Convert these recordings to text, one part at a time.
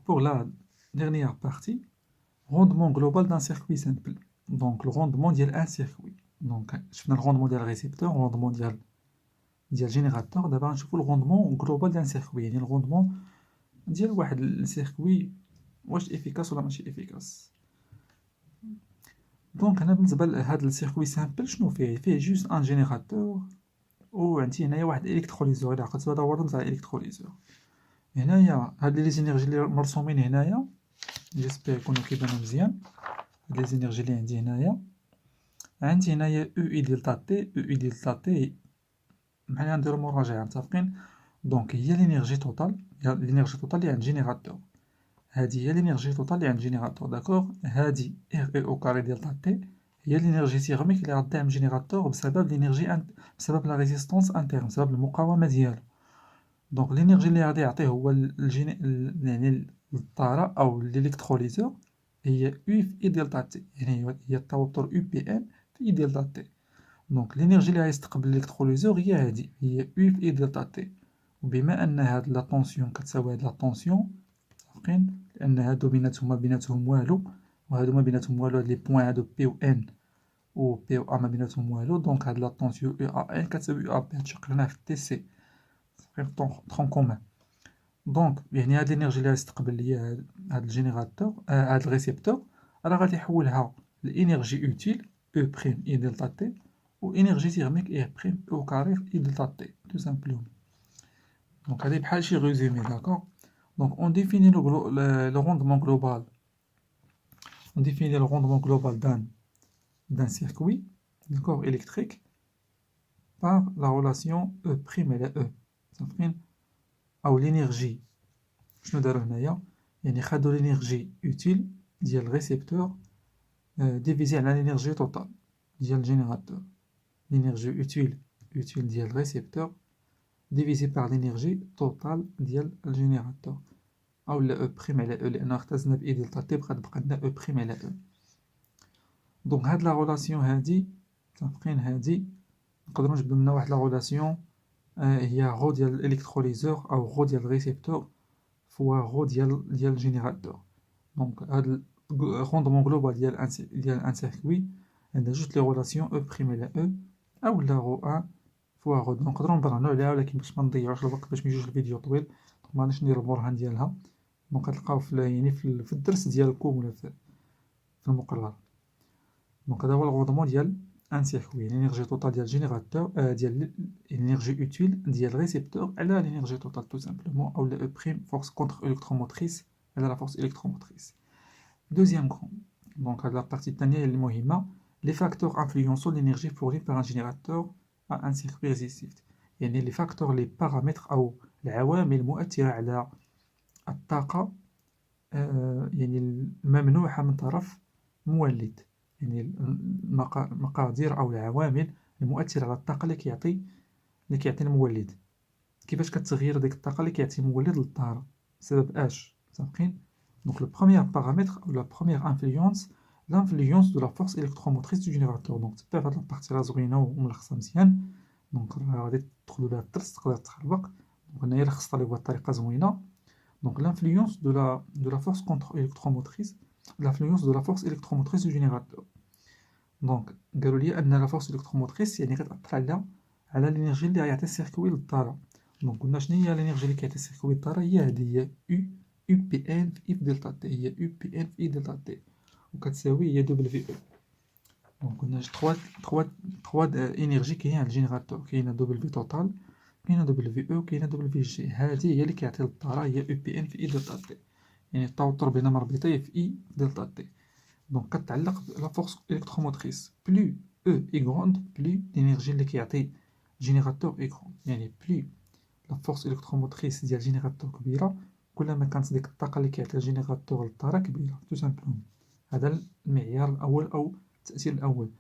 pour la dernière partie, rendement global d'un circuit simple. Donc, le rendement d'un circuit. Donc, je fais le rendement du récepteur, le rendement du générateur. D'abord, je fais le rendement global d'un circuit. Le rendement d'un circuit, est efficace ou pas efficace. Donc, هذا السيركوي سامبل شنو فيه جوست ان جينيراتور وعندي هنايا واحد الكتروليزور. الا عقلت هذا هو الرمز تاع الكتروليزور. هنايا هاد لي زينيرجي اللي مرسومين هنايا جيسبر يكونوا كيبانو مزيان. هاد لي زينيرجي اللي عندي هنايا او اي دلتا تي بحال نديرو مراجعه متفقين. دونك هي لينيرجي توتال اللي عند جينيراتور. هادي هي لينيرجي توتال اللي عند جينيراتور داكوغ. هادي ار اي او كاري دلتا تي هي لينيرجي تيرميك اللي غدعم جينيراتور بسبب لا ريزيستونس انترن، بسبب المقاومه ديالو. دونك لينيرجي اللي غادي يعطيه هو يعني الطاره او الالكتروليزور هي او في اي دلتا تي، يعني هي التوتر او بي ان في اي دلتا تي. دونك لينيرجي اللي غيستقبل الالكتروليزور هي هادي، هي او في اي دلتا تي. وبما ان هاد لا طونسيون كتساوي هاد لا طونسيون متفقين، لان هادو بيناتهم والو وهادو ما بيناتهم والو، هاد لي بوين هادو بي و ان و بي و ا ما بيناتهم والو. دونك هاد لا طونسيون او ا ان كتساوي او ا بي، هادشي قلناه في تي سي طون كومان. دونك يعني هاد الانرجي اللي غيستقبل ليا هاد الجينيراتور هاد الريسيبتور راه غادي يحولها لانرجي اوتيل او بريم اي دلتا تي و انرجي تيرميك اي بريم او كاري اي دلتا تي تو سامبلومون. دونك هادي بحال شي ريزومي داكوغ. دونك اون ديفيني لو روندمون global. On définit le rendement global d'un circuit, d'accord, électrique par la relation E' égale E. صافين؟ أو l'énergie شنو دارو هنايا؟ يعني خدو l'énergie utile ديال الريسيبتور ديفيزي على l'énergie totale ديال الجينيراتور. l'énergie utile ديال الريسيبتور ديفيزي par l'énergie totale ديال الجينيراتور. أو لا E' على E لأنه اختزنا بإي دلتا تي بقى لنا E' على E. دونك هاد لا رولاسيون هادي متفقين، هادي نقدرو نجبدو منها واحد لا رولاسيون هي غو ديال الالكتروليزور او غو ديال الريسيبتور فوا غو ديال الجينيراتور. دونك هاد الروندمون غلوبال ديال ان سيركوي عندها جوج لي رولاسيون او بريم على او او لا غو ان فوا غو. دونك نقدرو نبرهنو عليها، ولكن باش ما نضيعوش الوقت باش ما يجوش الفيديو طويل ما غاديش ندير البرهان ديالها. دونك غتلقاو في الدرس ديالكم ولا في المقرر. دونك هذا هو الغوندمون ديال ان سيركوي، لينيرجي توتال ديال الجينيراتور ديال لينيرجي اوتيل ديال الريسيبتور على لينيرجي توتال تو سامبلومون او لا او بريم فورس كونتر الكتروموتريس على لا فورس الكتروموتريس. دوزيام غون. دونك هاد لا بارتي الثانيه هي المهمه، لي فاكتور انفلونسو لينيرجي فورني بار ان جينيراتور ا ان سيركوي ريزيستيف. يعني لي فاكتور لي بارامتر او العوامل المؤثره على الطاقه يعني الممنوحه من طرف مولد، يعني المقادير او العوامل المؤثره على الطاقه اللي كيعطي المولد. كيفاش كتغير ديك الطاقه اللي كيعطي المولد للطاره بسبب اش متفقين. دونك لو بروميير بارامتر او لا بروميير انفلونس l'influence de la force électromotrice du générateur. دونك تبع هاد البارتي راه زوينه وملخصه مزيان، دونك غادي تدخلوا لها الدرس تقدر تخربق. دونك هنايا لخصتها لك بواحد الطريقه زوينه. Donc l'influence de la force contre-électromotrice, l'influence de la force électromotrice du générateur. Donc قالوا لي أن la force électromotrice يعني كتأثر على الانرجي اللي غيعطي السيركوي للطارة. دونك قلنا شنو هي الانرجي اللي كيعطي السيركوي للطارة؟ هي هادي، هي U بي ان في اف دلتا تي، هي U بي ان في اي دلتا تي وكتساوي هي دبليو او. دونك قلنا تخوا انرجي كاينين على الجينيراتور، كاينه دبليو توتال، كاينه دبليو او، كاينه دبليو جي. هادي هي اللي كيعطي للطاره هي او بي ان في اي دلتا تي، يعني التوتر بين مربوطيه في اي دلتا تي. دونك كتعلق لا فورس الكتروموتريس بلو او اي غروند بلو الانرجي اللي كيعطي جينيراتور اي غروند. يعني بلو لا فورس الكتروموتريس ديال جينيراتور كبيره كلما كانت ديك الطاقه اللي كيعطي الجينيراتور للطاره كبيره تو سامبلومون. هذا المعيار الاول او التاثير الاول.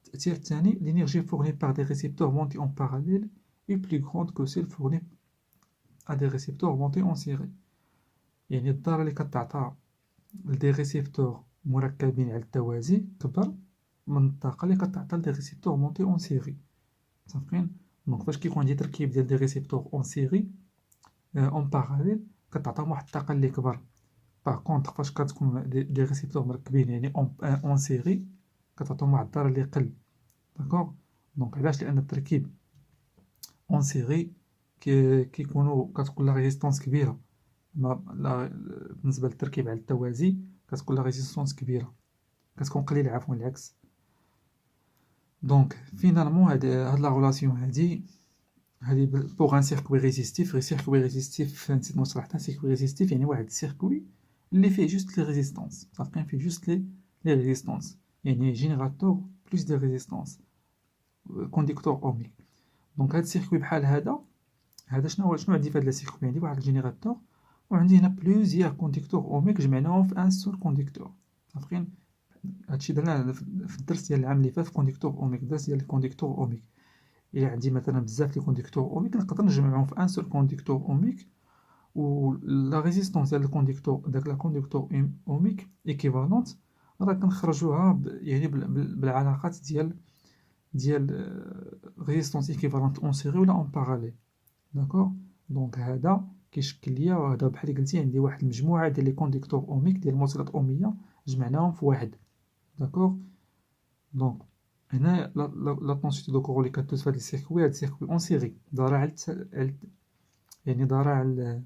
التأثير الثاني، l'énergie fournie par des récepteurs montés en parallèle est plus grande que celle fournie à des récepteurs montés en série. يعني الضرر اللي كتعطى لدي ريسيبتور مركبين على التوازي كبر من الطاقة اللي كتعطى لدي ريسيبتور مونتي اون سيري. متفقين؟ دونك فاش كيكون عندي تركيب ديال دي ريسيبتور اون سيري اون باراليل كتعطيهم واحد الطاقة اللي كبر باغ كونطخ فاش كتكون لي ريسيبتور مركبين يعني اون سيري كتعطيهم واحد الدار اللي قل. داكوغ. دونك علاش؟ لان التركيب اون سيري كيكونوا كتكون لا ريزيستونس كبيره. بالنسبه للتركيب على التوازي كتكون لا ريزيستونس كبيره، كتكون قليله عفوا العكس. دونك فينالمون هاد لا غولاسيون هادي بوغ ان سيركوي ريزيستيف. سيركوي ريزيستيف نسيت نشرح حتى سيركوي ريزيستيف يعني واحد السيركوي اللي فيه جوست لي ريزيستونس، صافي فيه جوست لي ريزيستونس، يعني جينيراتور بلوس دي ريزيستونس كونديكتور اوميك. دونك هاد السيركوي بحال هذا شنو عندي في هاد السيركوي؟ عندي واحد الجينيراتور وعندي هنا بلوزيير كونديكتور اوميك جمعناهم في ان سول كونديكتور. صافين هادشي درناه في الدرس ديال العام اللي فات في كونديكتور اوميك، الدرس ديال الكونديكتور اوميك. إلا عندي مثلا بزاف لي كونديكتور اوميك نقدر نجمعهم في ان سول كونديكتور اوميك، و لا ريزيستونس ديال الكونديكتور داك لا كونديكتور اوميك ايكيفالونت راه كنخرجوها يعني بالعلاقات ديال ريزيستونس ايكيفالونت اون سيري ولا اون باراليل. داكوغ. دونك هذا كيشكل ليا هذا بحال قلتي عندي واحد المجموعه ديال لي كونديكتور اوميك ديال الموصلات اوميه جمعناهم في واحد. داكوغ. دونك هنا لا طونسيتي دو كورون اللي كدوز في هاد السيركوي، هاد السيركوي اون سيري دايره على يعني دايره على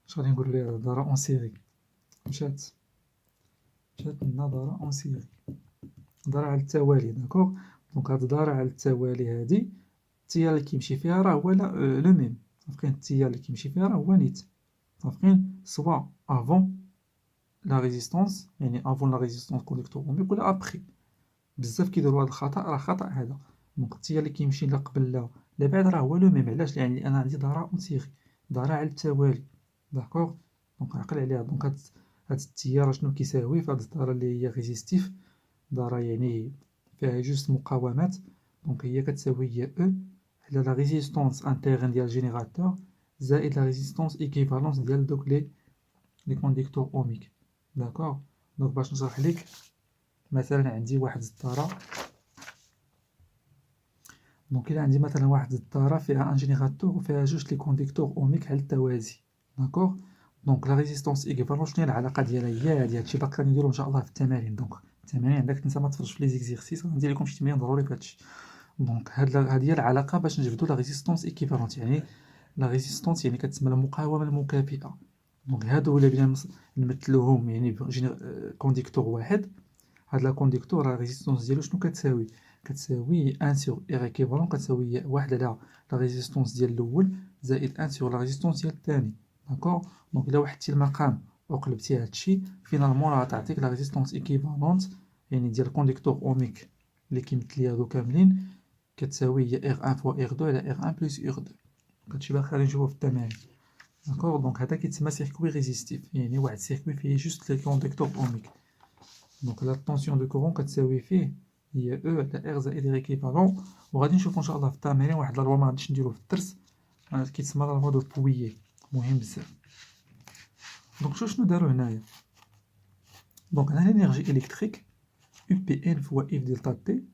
اش غادي نقول ليها، دايره اون سيري مشات لنا دايره اون سيري دايره على التوالي. داكوغ. دونك هاد دايره على التوالي هادي التيار اللي كيمشي فيها راه هو لو ميم. صافين التيار اللي كيمشي فيها راه هو نيت. صافين سوا افون لا ريزيستونس يعني افون لا ريزيستونس كونديكتور اوميك ولا ابخي. بزاف كيديروا هاد الخطا، راه خطا هذا. دونك التيار اللي كيمشي لا قبل لا بعد راه هو لو ميم. علاش؟ يعني انا عندي دايره اون سيري دايره على التوالي. داكوغ. دونك عقل عليها. دونك هاد التيار شنو كيساوي في هاد الدايره اللي هي ريزيستيف، دايره يعني فيها جوج مقاومات. دونك هي كتساوي هي او على لا ريزيستونس انترن ديال الجينيراتور زائد لا ريزيستونس ايكيفالونس ديال دوك لي كونديكتور اوميك. داكوغ. دونك باش نشرح لك مثلا عندي واحد الدارة. دونك الا عندي مثلا واحد الدارة فيها ان جينيراتور وفيها جوج لي كونديكتور اوميك على التوازي. داكوغ. دونك لا ريزيستونس ايكيفالون شنو هي العلاقه ديالها؟ هي هادي. هادشي باقي غنديرو ان شاء الله في التمارين. دونك التمارين عندك تنسى ما تفرجش في لي زيكزيرسيس، غندير لكم شي تمرين ضروري في هادشي. دونك هاد هي العلاقه باش نجبدو لا ريزيستونس ايكيفالونت، يعني لا ريزيستونس يعني كتسمى المقاومه المكافئه. دونك هادو الا بغينا نمثلوهم يعني كونديكتور واحد، هاد لا كونديكتور لا ريزيستونس ديالو شنو كتساوي؟ كتساوي 1 سور ار ايكيفالون كتساوي واحد على لا ريزيستونس ديال الاول زائد 1 سور لا ريزيستونس ديال الثاني. داكوغ. دونك الا وحدتي المقام وقلبتي هادشي فينالمون راه تعطيك لا ريزيستونس ايكيفالونت يعني ديال الكونديكتور اوميك اللي كيمثل ليا هادو كاملين كتساوي هي ار 1 فوا ار 2 على ار 1 بلس ار 2. هادشي باقي غادي نشوفو في التمارين. داكوغ. دونك هذا كيتسمى سيركوي ريزيستيف، يعني واحد السيركوي فيه جوست لي كونديكتور اوميك. دونك لا طونسيون دو كورون كتساوي فيه هي او على ار زائد ار ايكيفالون. وغادي نشوفو ان شاء الله في التمارين واحد لا لوا ما غاديش نديرو في الدرس كيتسمى لا لوا دو بويي، مهم بزاف. دونك شنو دارو هنايا؟ دونك هنا لينيرجي الكتريك يو بي ان فوا اف دلتا تي.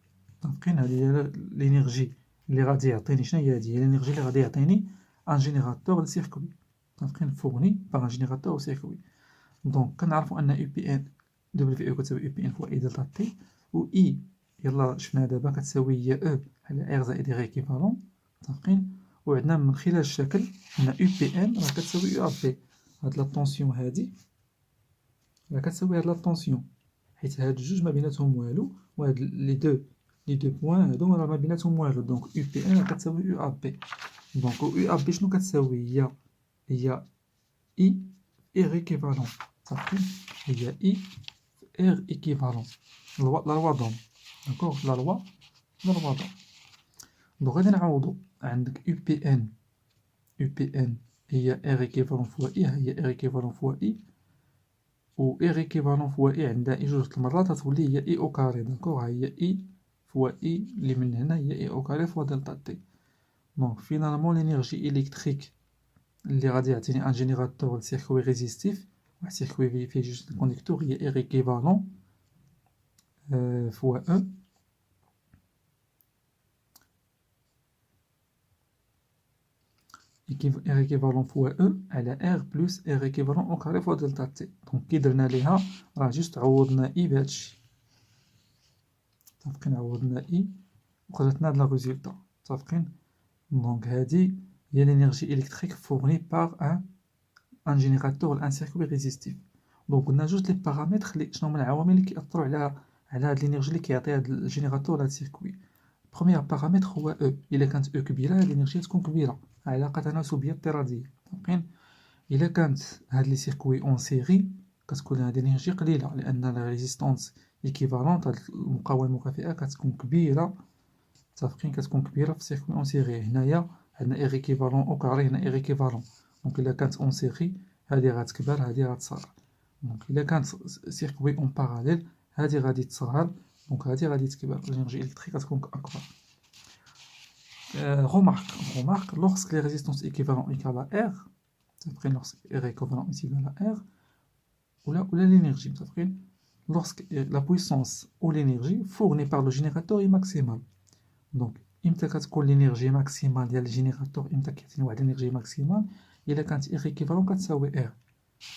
عارفين هادي هي لينيرجي اللي غادي يعطيني. شنو هي هادي؟ هي لينيرجي اللي غادي يعطيني ان جينيراتور سيركوي. عارفين فورني باغ ان جينيراتور سيركوي. دونك كنعرفو ان يو بي ان دبليو او كتساوي يو بي ان فوا اي دلتا تي، و اي يلا شفنا دابا كتساوي هي او على ار زائد ار ايكيفالون. متفقين؟ وعندنا من خلال الشكل ان يو بي ان راه كتساوي يو ا بي. هاد لا طونسيون هادي راه كتساوي هاد لا طونسيون، حيت هاد جوج ما بيناتهم والو، وهاد لي دو بوين هادو راه ما بيناتهم والو. دونك يو بي ان راه كتساوي يو ا بي. دونك يو ا بي شنو كتساوي؟ هي اي ار ايكيفالون. صافي هي اي ار ايكيفالون لا لوا دوم. داكوغ. لا لوا دوم. دونك غادي نعوضو. عندك يو بي ان هي ار ايكيفالون فوا اي، هي ار ايكيفالون فوا اي، و ار ايكيفالون فوا اي عندها اي جوج المرات تتولي هي اي او كاري. داكوغ. هي اي فوا اي اللي من هنا هي اي او كاري فوا دلتا تي. دونك فينالمون لينيرجي الكتريك اللي غادي يعطيني ان جينيراتور سيركوي ريزيستيف، واحد سيركوي فيه جوج الكونيكتور، هي ار ايكيفالون فوا او R équivalent fois E على R plus R équivalent au carré fois delta T. دونك كي درنا ليها راه جوست عوضنا I بهادشي، متفقين؟ عوضنا I وخرجتنا هاد لا ريزولتا، متفقين؟ دونك هادي هي l'énergie électrique fournie par un générateur un circuit résistif. دونك قلنا جوج لي بارامتر اللي شنو هما العوامل اللي كيأثروا على هاد الانرجي اللي كيعطيها هاد الجينيراتور هاد السيركوي. بروميير بارامتر هو او، الا كانت او كبيره هاد الانرجي تكون كبيره، علاقه تناسبيه اضطراديه، متفقين؟ الا كانت هاد لي سيركوي اون سيري كتكون هاد الانرجي قليله، لان لا ريزيستونس ايكيفالونت، هاد المقاومه المكافئه كتكون كبيره، متفقين؟ كتكون كبيره في السيركوي اون سيري. هنايا عندنا اير ايكيفالون او كاري، هنا اير ايكيفالون، دونك الا كانت اون سيري هادي غتكبر هادي غتصغر. دونك الا كانت سيركوي اون باراليل هادي غادي تصغر، دونك هادي غادي تكبر، الانرجي الكتريك غتكون اكبر. remarque, lorsque les résistances équivalentes égales à R, متفقين؟ lorsque R équivalent est égal à R ولا l'énergie، متفقين؟ lorsque la puissance ou l'énergie fournie par le générateur est maximale. دونك امتى كتكون l'énergie maximale ديال الجينيراتور، امتى كيعطيني واحد الانرجي ماكسيمال؟ الا كانت R équivalent كتساوي R،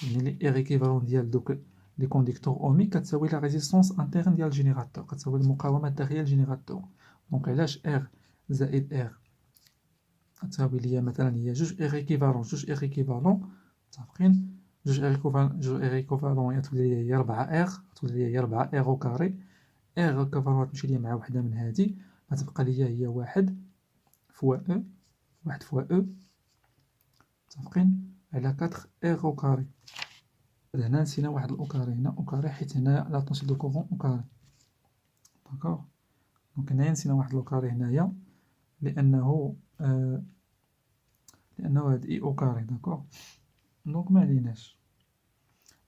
يعني R équivalent ديال دوك لي كونديكتور اوميك كتساوي لا ريزيستونس انترن ديال الجينيراتور، كتساوي المقاومه الداخليه للجينيراتور. دونك علاش R زائد R تساوي ليا مثلا هي جوج اير ايكيفالون، متفقين؟ جوج اير ايكيفالون تولي ليا هي 4 اير، تولي ليا هي 4 اير او كاري. اير ايكيفالون تمشي ليا مع وحده من هادي، غتبقى ليا هي واحد فوا او، واحد فوا او، متفقين؟ على 4 اير او كاري. هنا نسينا واحد الاو كاري، هنا او كاري حيت هنا لا طونسي دو كورون او كاري، داكوغ؟ دونك هنايا نسينا واحد لو كاري هنايا لانه هاد اي او كاري، داكوغ؟ دونك ما عليناش.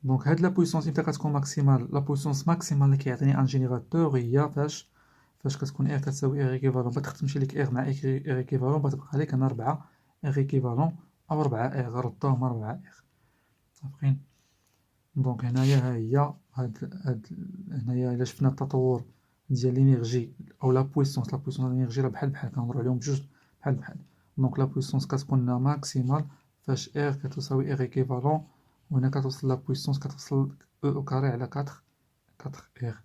دونك هاد لا بويسونس امتى كتكون ماكسيمال؟ لا بويسونس ماكسيمال اللي كيعطيني ان جينيراتور هي فاش كتكون اير كتساوي اير ايكيفالون، بغات تمشي ليك اير مع اير ايكيفالون بتبقى ليك هنا 4 اير ايكيفالون او 4 اير، غردوهم 4 اير، متفقين؟ دونك هنايا ها هي هاد هنايا الا شفنا التطور ديال لينيرجي او لا بويسونس ديال لينيرجي راه بحال كنهضروا عليهم بجوج بحال. دونك لا بويسونس كتكون ماكسيمال فاش اير كتساوي اير ايكيفالون، وهنا كتوصل لا بويسونس كتوصل او او كاري على 4 اير،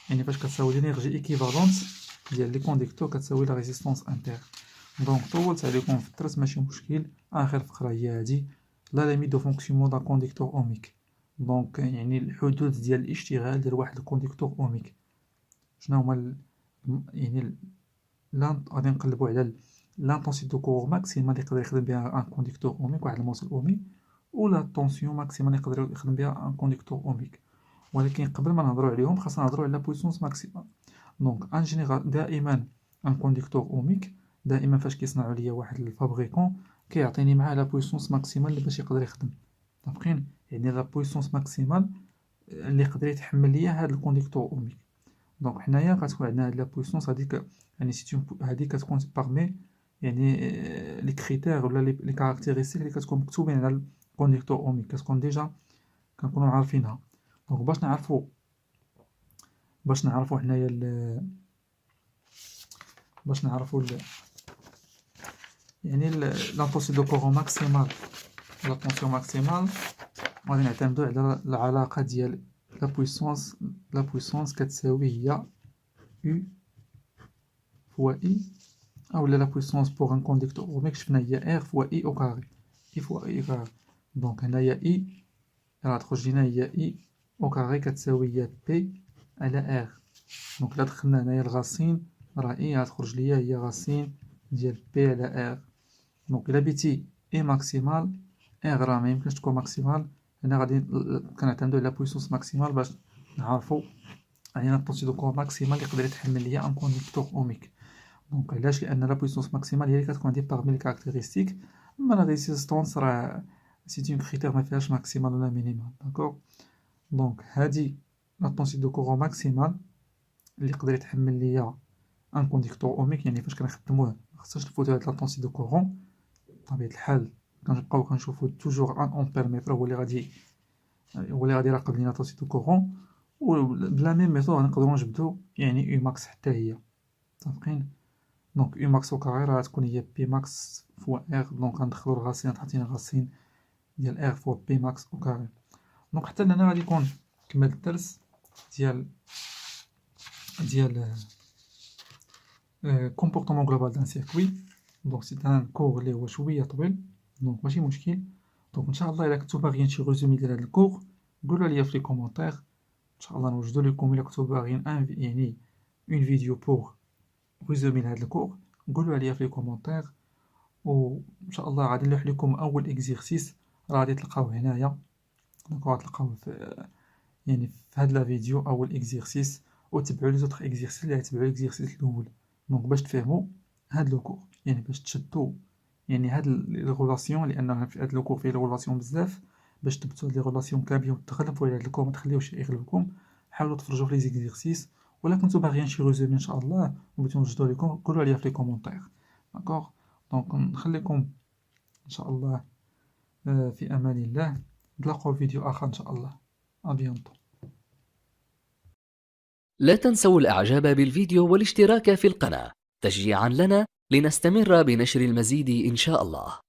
يعني فاش كتساوي لينيرجي ايكيفالونت ديال لي كونديكتور كتساوي لا ريزيستونس انتر. دونك طولت عليكم في الدرس ماشي مشكل، اخر فقره هي هادي لا ليميت دو فونكسيونمون دا كونديكتور اوميك. دونك يعني الحدود ديال الاشتغال ديال واحد الكونديكتور اوميك شنو هما يعني غادي نقلبوا على لانتونسيتي دو كور ماكسيمال اللي يقدر يخدم بها ان كونديكتور اوميك، واحد الموصل اومي، ولا طونسيون ماكسيمال اللي يقدر يخدم بها ان كونديكتور اوميك. ولكن قبل ما نهضروا عليهم خاصنا نهضروا على بويسونس ماكسيمال. دونك ان جينيرال دائما ان كونديكتور اوميك دائما فاش كيصنعوا ليا واحد الفابريكون كيعطيني معاه لا بويسونس ماكسيمال اللي باش يقدر يخدم، متفقين؟ يعني لا بويسونس ماكسيمال اللي يقدر يتحمل ليا هاد الكونديكتور اوميك. دونك حنايا كتكون عندنا هاد لا بويسونس هاديك، يعني هادي كتكون باغمي يعني لي كريتير ولا لي كاركتيرستيك اللي كتكون مكتوبين على الكونديكتور اوميك، كتكون ديجا كنكونوا عارفينها. دونك باش نعرفوا حنايا باش نعرفوا يعني لانتونسيون دو كورون ماكسيمال لا طونسيون ماكسيمال، غادي نعتمدوا على العلاقه ديال لا بويسونس كتساوي هي U فوا I، او لا بويسونس بوغ ان كونديكتور اوميك شفنا هي R فوا I او كاري، I فوا I كاري. دونك هنايا I راه تخرج لينا هي I او كاري كتساوي هي P على R. دونك الا دخلنا هنايا الغاسين راه I غتخرج ليا هي غاسين ديال P على R. دونك الا بيتي I ماكسيمال R راه ميمكنش تكون ماكسيمال، هنا غادي كنعتمدو على بويسونس ماكسيمال باش نعرفو يعني لابونسي دو كور ماكسيمال اللي يقدر يتحمل ليا ان كونديكتور اوميك. دونك علاش؟ لان لا بويسونس ماكسيمال هي اللي كتكون عندي باغمي لي كاركتيرستيك، اما لا ريزيستونس راه سي اون كريتير ما فيهاش ماكسيمال ولا مينيمال، داكوغ؟ دونك هادي لابونسي دو كور ماكسيمال اللي يقدر يتحمل ليا ان كونديكتور اوميك، يعني فاش كنخدموه مخصناش نفوتو هاد لابونسي دو كورون بطبيعة الحال، كنبقاو كنشوفو توجور ان امبيرميتر هو اللي غادي يراقب لينا طونسي دو كورون، و بلا ميم ميثود غنقدرو نجبدو يعني او ماكس حتى هي، متفقين؟ دونك اي ماكس او كاري راه تكون هي بي ماكس فوا ار، دونك غندخلو الغاسين تعطينا غاسين ديال ار فوا بي ماكس او كاري. دونك حتى لهنا غادي يكون كمل الدرس ديال كومبورتمون غلوبال دان سيركوي. دونك سي ان كور اللي هو شويه طويل، دونك ماشي مشكل. دونك ان شاء الله الا كنتو باغيين شي ريزومي ديال هاد الكور قولوا لي في لي كومونتير، ان شاء الله نوجدو لكم. الا كنتو باغيين يعني اون فيديو بور ريزومي لهاد الكور قولوا لي في لي كومونتير، و ان شاء الله غادي نلوح لكم اول اكزرسيس راه غادي تلقاوه هنايا. دونك غتلقاوه في يعني في هاد لا فيديو اول اكزرسيس، وتبعوا لي زوطخ اكزرسيس اللي تبعوا الاكزرسيس الاول. دونك باش تفهموا هاد لو كور، يعني باش تشدوا يعني هاد لي ريلاسيون، لان في هاد لو كور فيه لي ريلاسيون بزاف. باش تثبتوا هاد لي ريلاسيون كاملين وتغلبوا على هاد الكور ما تخليوش يغلبكم، حاولوا تفرجوا في لي زيكزرسيس. ولا كنتو باغيين شي ريزومي ان شاء الله وبغيتو نوجدو لكم قولوا لي في لي كومونتير. داكوغ، دونك نخليكم ان شاء الله في امان الله. نتلاقاو في فيديو اخر ان شاء الله. ابيانتو. لا تنسوا الإعجاب بالفيديو والاشتراك في القناة تشجيعا لنا لنستمر بنشر المزيد إن شاء الله.